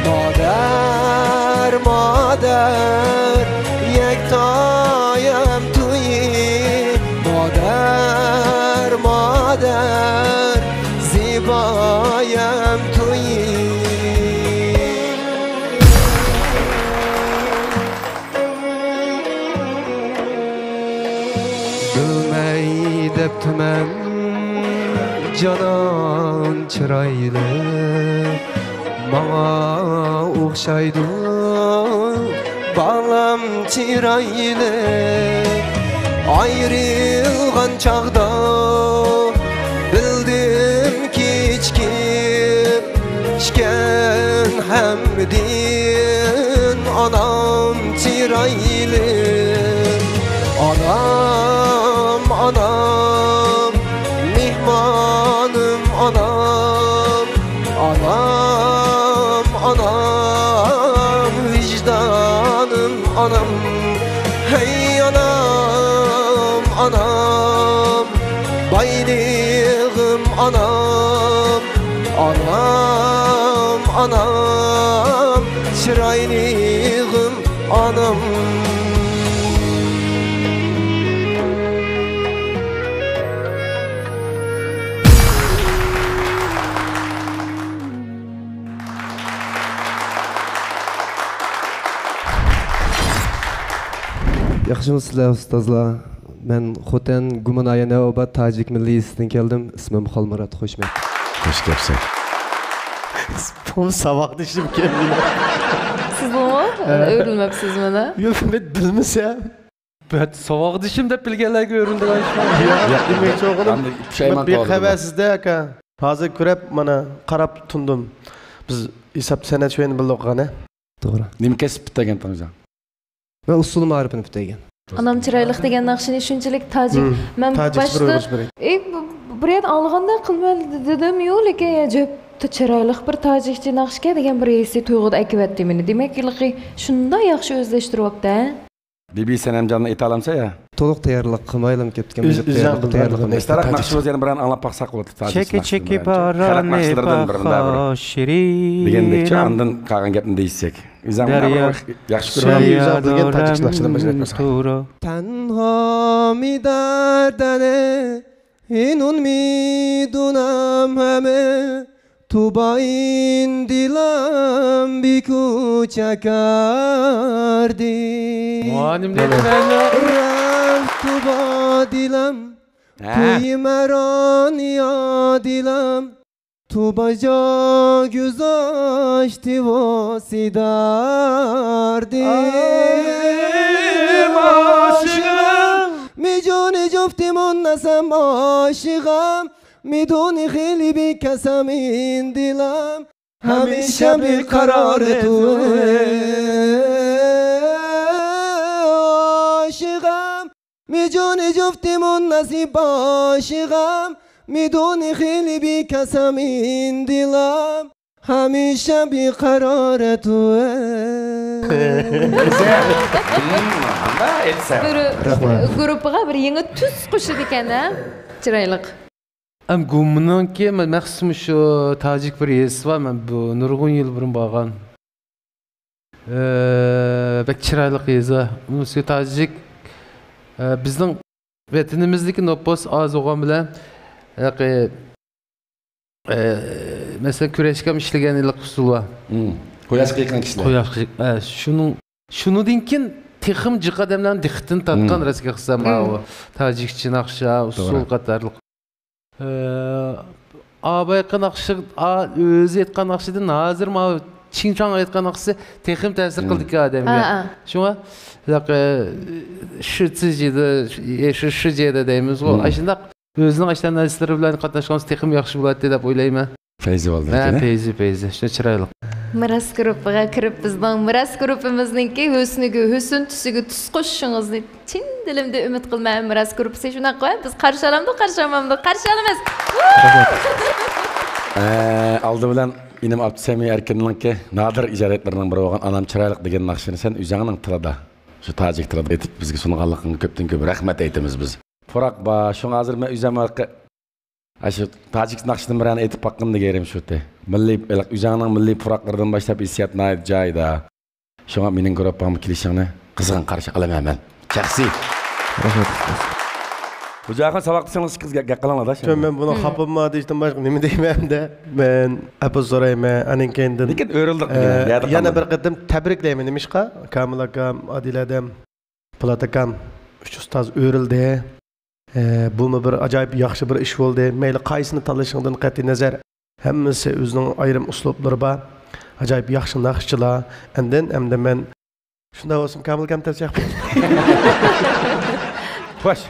مادر مادر یک تایم تویی مادر مادر زیبایم تویی deptimen canan çıraylı Bana uğşaydı balam çıraylı Ayrılgan çağda bildim ki içken hemdin anam çıraylı Anam anam mihmanım anam anam anam vicdanım anam hey anam anam bayrağım anam anam anam çıraylığım anam Yaxşımısınızlar ustazlar. Ben Xoten Gumanaya Neobat Tacik Millisi'den geldim. İsmim Xalmurat. Hoş geldin. Hoş geldin. Bunu sabah dişim kendine. Siz mi? Öğrenmepsiz mi? Yok ben bilmez ya. Ben sabah dişim de bilgelerge öğrendim. Ya demek ki oğlum. Ben bir habersizde ki. Hazır kurep bana karap tundum. Biz hesap senet şöyle bildik gane. Doğru. Nima kesip bitagan tanıcan? Ben usulü marifini bitagan. Anam çıraylık degen nakşini şunçalik tacik. Ben başta buraya alğanda qilman dedim yo'q lekin ajab çıraylık bir tacikçi nakşga degan bir hisi tuyg'uda aytibdi meni. Demak ki shunda yaxshi o'zlashtiryapti. Bibi Senemcan'la it alamsa ya. To'liq tayyorlik qilmaydim ketgan. Tayyorlik. Estarak nakşimiz yani biran anlap baksak bo'ladi. Cheki cheki barane baxa shirin. Degandekcha andan qolgan gapni deysek. Yaxshi ko'raman. تنها می دردنه اینون میدونم همه تو با این دیلم بی کوچه کردی رفت تو با دیلم توی مران یا دلم تو بجا گذاشتی واسی دردیم عاشقم میجونی جفتیمون نسم عاشقم میدونی خیلی بیکسم این دلم همیشه بیقرار توه عاشقم میجونی جفتیمون نصیب عاشقم میدونی خیلی بیکسم این دلم همیشه بیقرار توه Gruppaga bir yangi tuz qo'shdi ekan-a? Chiroyli. Gumnanki maxsus şu Tacik bir yesi var. Ben bu nurgun yıl burun bağan. Bek chiroyli yezi. Musi Tacik bizning vatanimizdagi nopos az o'g'an bilan mesela kurashkam ishlagan iliq usul var. Qo'yash qilgan kishilar. Qo'yash. Şunu dinkin texim jiqadamlarning diqqatini tortgan rasga qilsam o Tajikcha naqsha, usul qatorliq. Abayqa naqshi, o'zi aytgan naqshidan hozir ma Çinçang aytgan naqsi texim ta'sir qildi odamga. Shunga shu tijida, shu jeda deymiz. O ashundaq o'zining ashlan narsalari bilan qatnashgansiz texim yaxshi bo'ladi deb o'ylayman. Feyzi bo'ldi. Feyzi. Shuna chiroyli. Miras gruppaga kirib bizning miras gruppamizningki husniga husn tusiga tus qo'shishingizni chin dilimda umid qilmayman. Miras gruppasi shunaqa biz qarshi olamiz. Aldı bilan inim Abdusami Erkinninki nadir ijaratlaridan biri bo'lgan Anam chiroyli degan naqshini sen o'zingning tilida, shu tojik tilida aytib bizga sunganligingga ko'pdan ko'p rahmat aytamiz biz. Furoq ba, shunga hozir men o'zim Aşı Tacik naqshini birini aytib baqqanda gerim şuti. Milliy o'zingning milliy furoqlardan boshlab hissiyatni joyida. Shunga mening gruppam kelishingni qizg'in qarshi olaman men. Shaxsiy. Rahmat. Bu jaqon saboqchisingiz qizga gaqalanglar da. Men buni xapimma deyishdan boshqa nima deyman-da? Men apil so'rayman, aning kendan. Lekin o'rildik. Yana bir qatim tabriklayman nimishqa? Kamil akam, Adil adam, Polat akam, uch ustoz o'rildi. Bu bir acayip yaxshi bir ish bo'ldi. Mayli qaysini tanlashingdan qat'iy nazar, hammasi o'zining ayrim uslublari bor. Acayip yaxshi naqshchilar. Endi men shunday olsun Kamil akam tavsiya qildim. Xo'sh.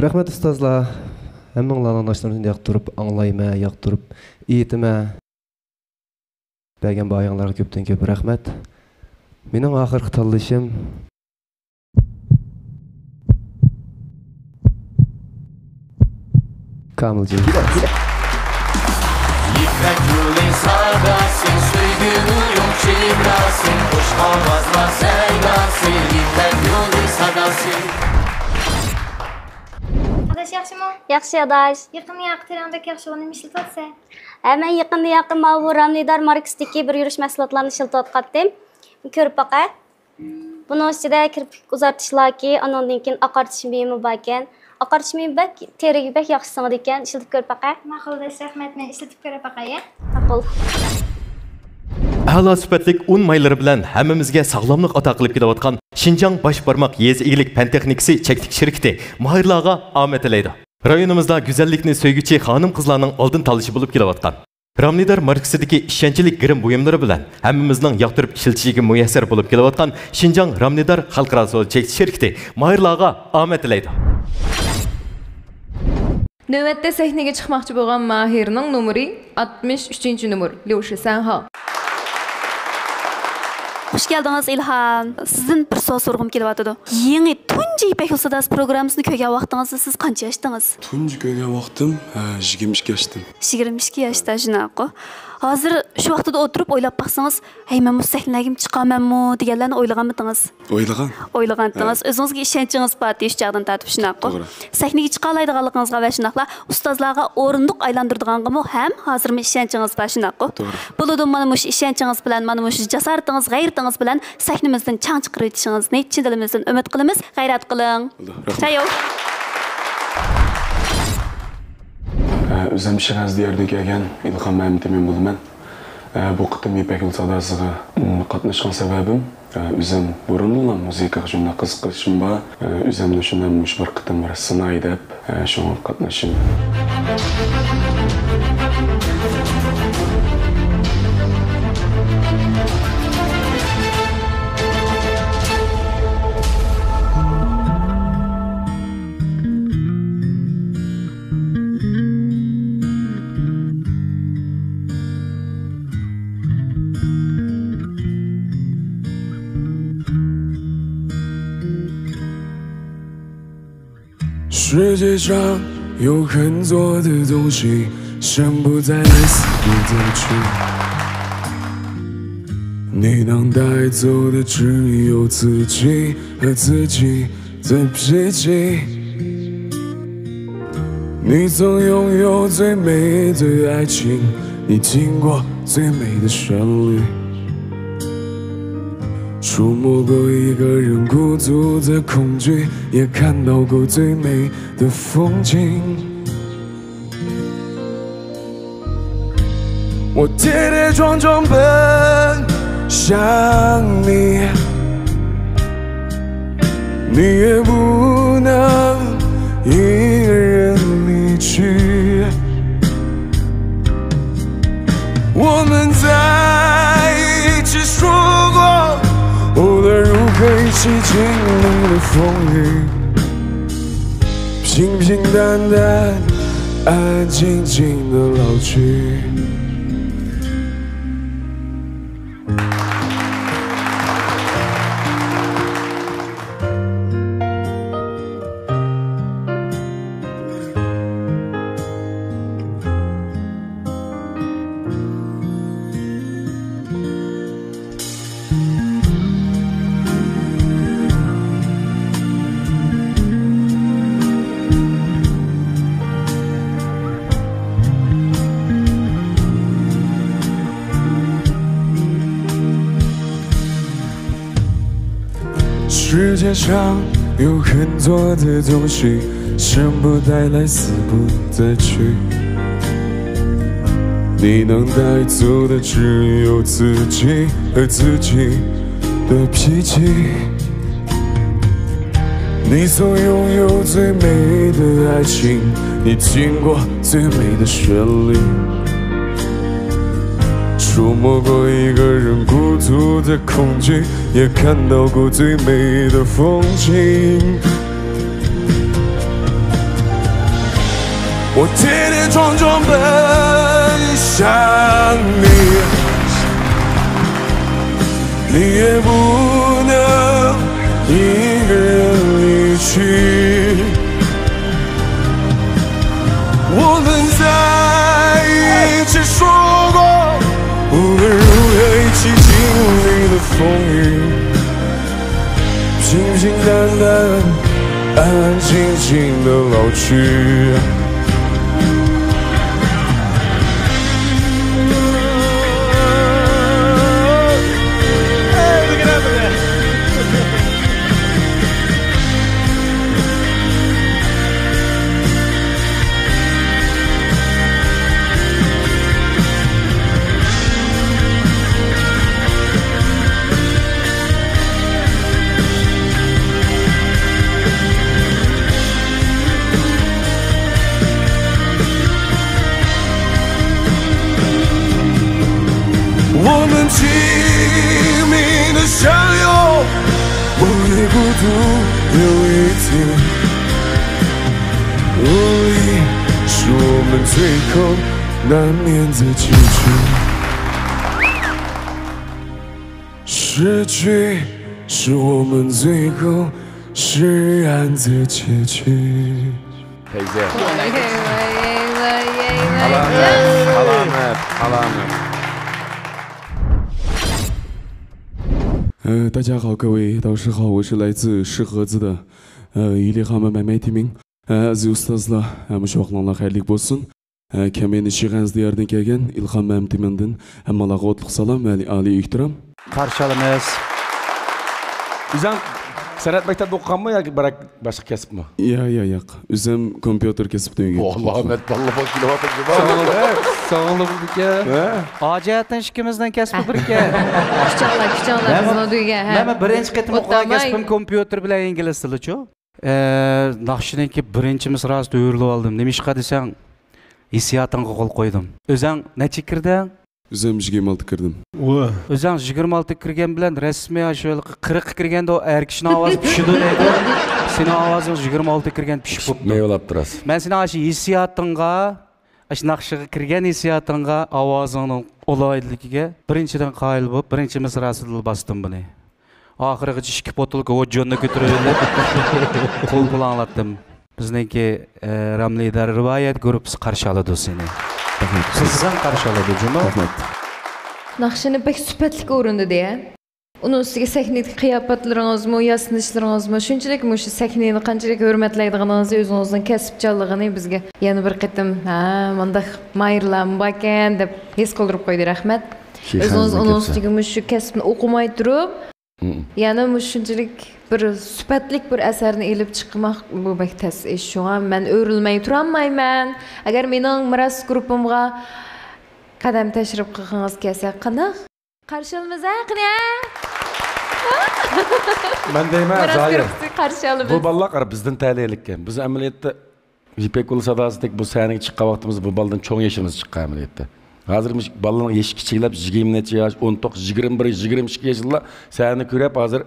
Rahmat ustozlar. Hammanglarning naqshlarni yoqtirib, anglayman, yoqtirib, e'tima. Bergan bayonlarga ko'pdan ko'p rahmat. Mening oxirgi tanlashim Kamilci. Yıkmak yolun sağdasın, söygünü yok çivrasın, hoş havazlar seylasın, yıkmak yolun sağdasın. Adaş yaxşı mı? Yaxşı adaş. Yaqın yaqtirandek yaxşı onu işletatsa. Hemen yaqın bu Ramnidar Marks'taki bir yürüyüş mahsulotlarını işletatqatdim. Körüp bakay. Bunun içinde kirpik uzatışlar ki, ondan keyin aqartish buyumi bor ekan. Aqartishmay bak, teriga bak yaxshi singadi ekan, ishlatib ko'rib baqay. Ma'qul, rahmat, men ishlatib ko'rib baqay. Ma'qul. A'lo sifatlik un maylari bilan hammamizga sog'lomlik ato qilib kelayotgan Xinjiang bosh barmoq yezi egilik fan texnikasi cheklik shirkati mahirlarga omad tilaydi. Rayonimizda go'zallikni so'yguchi xonim-qizlarning oldin tanlashi bo'lib kelayotgan. Ramnidar markasidagi ishonchlik girim buyumlari bilan hammamizning yoqtirib ishlatishiga muyassar bo'lib kelayotgan Xinjiang Ramnidar xalqaro cheklik shirkati mahirlarga omad tilaydi. Növbətdə səhnəyə çıxmaqçı bolğan Mahirning numeri 63-cü numar. Lövşə Sanha. Hoş geldiniz İlham. Sizden bir soru sorğum kelyapti. Yeni tunji İpek Yol Sadasi programmasını ko'rgan vaqtingizda siz qancha yashdingiz? Tunji ko'rgan vaqtim 22 yoshda. 22 yoshda shunaqa. Hozir shu vaqtda o'tirib o'ylab baqsangiz, "Hey, men bu sahnaga chiqamanmi?" deganlarni o'ylaganmidingiz? O'ylaganmidingiz. O'zingizga ishonchingiz bor deyish chaqdan tartib shunaqa. Sahnaga chiqa oladiganligingizga va shunaqla ustozlarga o'rindiq aylantirdiganmi ham hozirmi ishonchingiz bor shunaqa. Bo'ladi mana shu ishonchingiz bilan, mana shu jasoratingiz, g'ayratingiz bilan sahnamizdan chang chiqarib o'tishingizni chin dilimizdan umid qilamiz. G'ayrat qiling. Chayo. Özüm şiraz diyarda kelgan İlham Mehmet'im bo'laman. Bu qitim İpek Yol Sadasiga qatnashgan sababim Үзем бурынла музыкага жөнүндө кызыгышым бар. Үземни ушундан мушбар кытым бар сынай деп, шуңа катнашым.世界上有很多的东西，生不带来，死不带去。你能带走的只有自己和自己的脾气。你曾拥有最美的爱情，你听过最美的旋律。触摸过一个人孤独的恐惧，也看到过最美的风景。我跌跌撞撞奔向你，你也不能一个人离去。我们在一起说过，无论如何一起经历了风雨，平平淡淡，安安静静的老去。世界上有很多的东西，生不带来，死不带去。你能带走的只有自己和自己的脾气。你曾拥有最美的爱情，你听过最美的旋律。触摸过一个人孤独的恐惧，也看到过最美的风景。我跌跌撞撞奔向你，你也不能一个人离去。我们在一起说过，无论如何一起经历了风雨，平平淡淡，安安静静的老去。我们亲密的相拥，我也孤独有一天。无力是我们最后难免的结局，失去是我们最后释然的结局。Teyze. Alamet. 大家好，各位导师好，我是来自石河子的İlham Mehmet Emin. Aziz ustazlar, şu vaxtlarla xayrlik bolsun. Kemeni şiğenizde yerden kelgen İlham Mehmet Emin'den hammalarga otluk salam ve ali ihtiram. Qarşı alamiz. Bizden Sanat maktabida o'qiganmi yoki boshqa kasbmi? Yo'q. O'zim kompyuter kasbida o'qigan. Alloh Ahmet Ballabon kilovatr Sağolun aka. Hojatdan ikkimizdan kasbi bir aka. Kuchonlar bizni uyga. Men birinchi qatim o'qigan kasbim kompyuter bilan ingliz tili-chu. Naqshiniki birinchi misrasida o'yrilib oldim. Nimishqa desang, hissiyotimga qo'l qo'ydim. O'zing necha kirding? O'zim 26 kirdim. O'zing 26 kirgan bilan rasmiy shu 40 kirganda o er kishining ovozi pishidi deydi. Sening ovozing 26 kirgan pishib bo'libdi. Meyvalab turasiz. Men seni shu hissiyotingga, shu naqshiga kirgan hissiyotingga, ovozingning ulaydiligiga birinchidan qoyil bo'lib, birinchi misrasida bosdim buni. Oxirigacha 2 botulka o'jonni ko'tarib qo'l bilan anglatdim. Bizniki Ramlidar rivoyat gruppasi qarshi oladi seni. Sizdan qarshi oladi Juma. Naqshini pek sifatli o'rinda ya. Uning ustiga sahnadagi qiyofatlaringizmi, yasinishlaringizmi, shunchalik shu sahnani qanchalik hurmatlaydiganingizni, o'zingizning kasbchiligini bizga yana bir qatim, mundaq mayirlam ekan deb his qildirib qo'ydi. Rahmat. O'zingiz uning ustiga shu kasbni o'qimay turib, yana shunchalik bir sifatli bir asarni elib chiqmoq bu baktas ish. Shunga men o'rilmay turolmayman. Agar mening miras guruhimga qadam tashrif qilgangiz kelsa, qanaq? Qarshilamiz qani? Men deyman, Zoir. Qarshilamiz. Bu bolalar bizdan tayyorlikkan. Biz amaliyotda Yipek Ulu sadasidek bu sahnaga chiqqan vaqtimiz bu baldan cho'ng yashimiz chiqqan amaliyotda. Hozir bolalar yashi kichiklab 20 necha yosh, 19, 21, 22 yoshlar sahna ko'rib hozir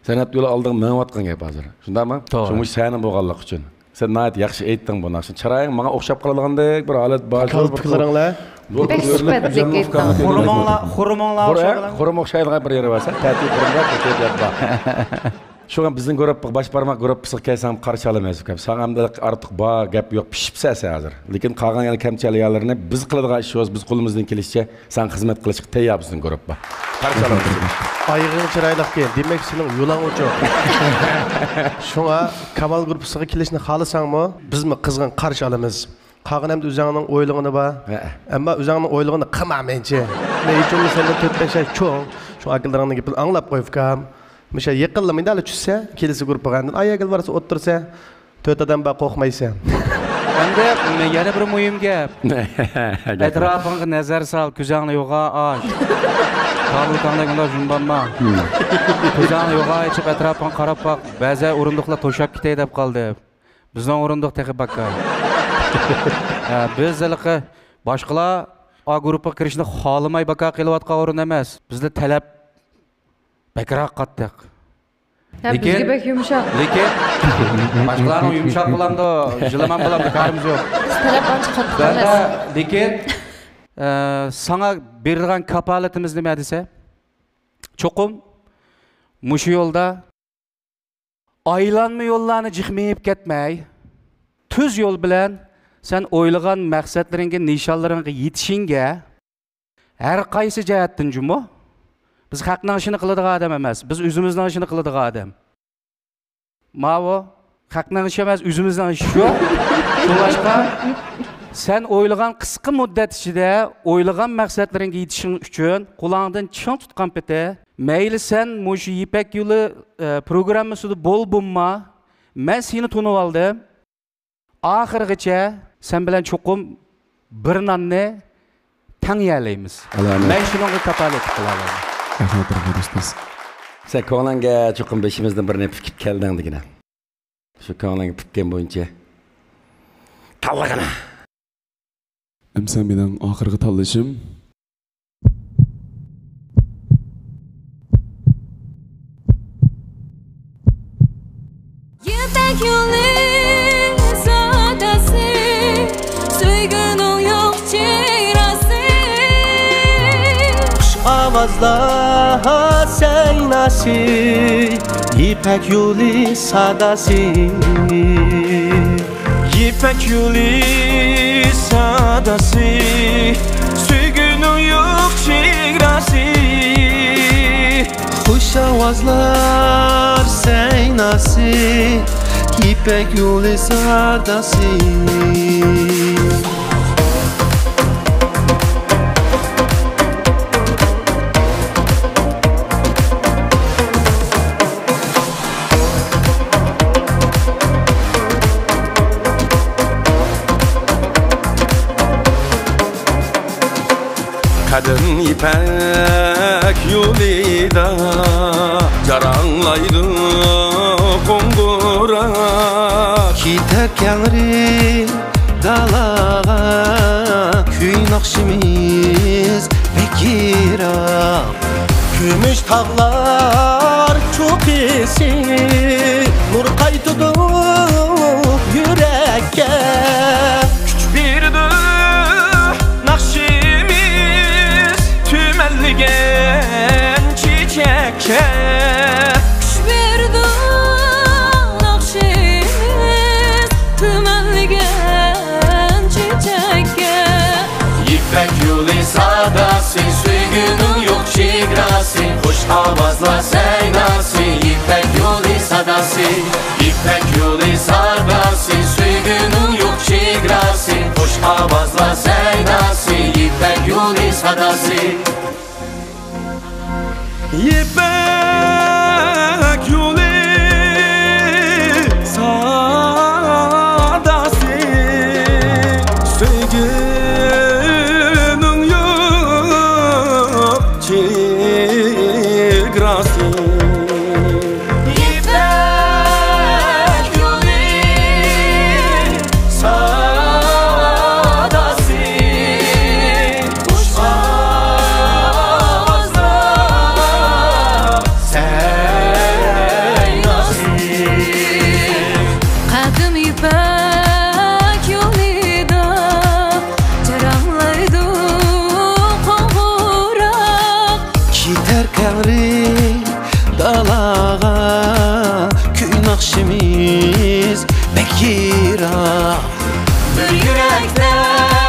san'at yo'li oldiga menayotgan gap hozir. Shundaymi? Shunga sahna bo'lganlik uchun. Sen nayt yaxshi aytding bu narsa. Chiroying menga o'xshab qolgandek bir holat bor. Fikrlaringlar. Xurum o'xshaydigan bir yeri bo'lsa, ta'til qurimlar ketib bor. Şuna bizden görüp baş parmak görüp sıkıysam karşı alamayız. Sağamda artık bağ gap yok pişipse hazır. Lekin kalan yani kemçeliyalarını biz kıladigan işimiz biz kolumuzdan kelişçe sen hizmet kılışık teyya bizden görüp bak. Karşı alamayız. Ayığın çıraylık ki demek senin yolan ucu. Şuna Kamal grupsuga kelişini xalısan mı? Biz mi kızgın karşı alamayız. Kalan hem de üzerinin oyluğunu var. Ama üzerinin oyluğunu kımamayınca. Ne hiç onu senden 4-5 ay çok. Şu akıllarını gibi anlap koyup kam. Mesela yakınla mı da düşse, kilise grubu kandan ayakıl varsa otursa, töteden bak korkmaysa. Ben de yana bir mühim gap. Etrafına nazar sal, kucağına yoga aç. Kabul kandagında jumbanma. Kucağına yoga açıp etrafına qarab bak. Bazı orunduqlar toşap ketey dep qaldı. Bizden orunduq teqib bakka. Biz zalqı başqalar A grupa kirishni xohlamay baka qilayotgan o'rin emas. Bizda talab bakroq qattiq. Bizga bak yumshoq. Lekin boshqalarning yumshoq bo'landa, jilaman bo'landa qarimiz yo'q. Talab ancha qattiq emas. Lekin sana berilgan kapolatimiz nima desa? Cho'qim mushu yo'lda aylanma yo'llarni jiqmayib ketmay, tuz yo'l bilan sen o'ylagan maqsadlaringga, nishonlaringga yetishingga har qaysi jihatdan jumo biz haqning ishini qiladigan odam emas, biz o'zimizning ishini qiladigan odam. Mavo haqning ishi emas, o'zimizning ishi shu. Shunlashqa sen o'ylagan qisqa muddat ichida o'ylagan maqsadlaringga yetishing uchun qulog'ingdan ching tutgan pete, mayli sen mushu Ipak yo'li programmasida bo'lbunma, men seni tunib oldim. Oxirigacha sen bilan cho'qim bir nonni tang yalaymiz. Men shunga kapolat qilaman. Sen ko'nglanga cho'qim beshimizdan birni fikr kelding degina. Shu ko'nglanga fikkan bo'yicha tanlagana. Sen bilan oxirgi tanlashim Ipak yo'li sadasi, suyguning yo'q chehrasi. Xush ovozlar saynasi, Ipak yo'li sadasi. Ipak yo'li sadasi, suyguning yo'q chehrasi. Xush ovozlar saynasi, Ipak yo'li sadasi. Kadın ipek yolida Caranglaydı kongura Giderkenleri dalağa Küy nakşimiz bekira Gümüş tağlar çok iyisi Nur kaytıdı yürekke Küç birdi nakşimiz Tümelligen çiçekke Küç birdi nakşimiz Tümelligen çiçekke İpek yolu sadası Süygünün yok çigrası Hoş avazla seynası İpek yolu sadası İpek yolu sadası Süygünün yok çigrası Hoş avazla seynası İpek yolu sadası İpek yolu sadası Süygünün yok çigrası İpek yolu sadası Kuş avazla seynası Kadın ipek yolida Caranlaydı kovurak Giderkenleri dalağa Küy nakşimiz bekira Bir yürekten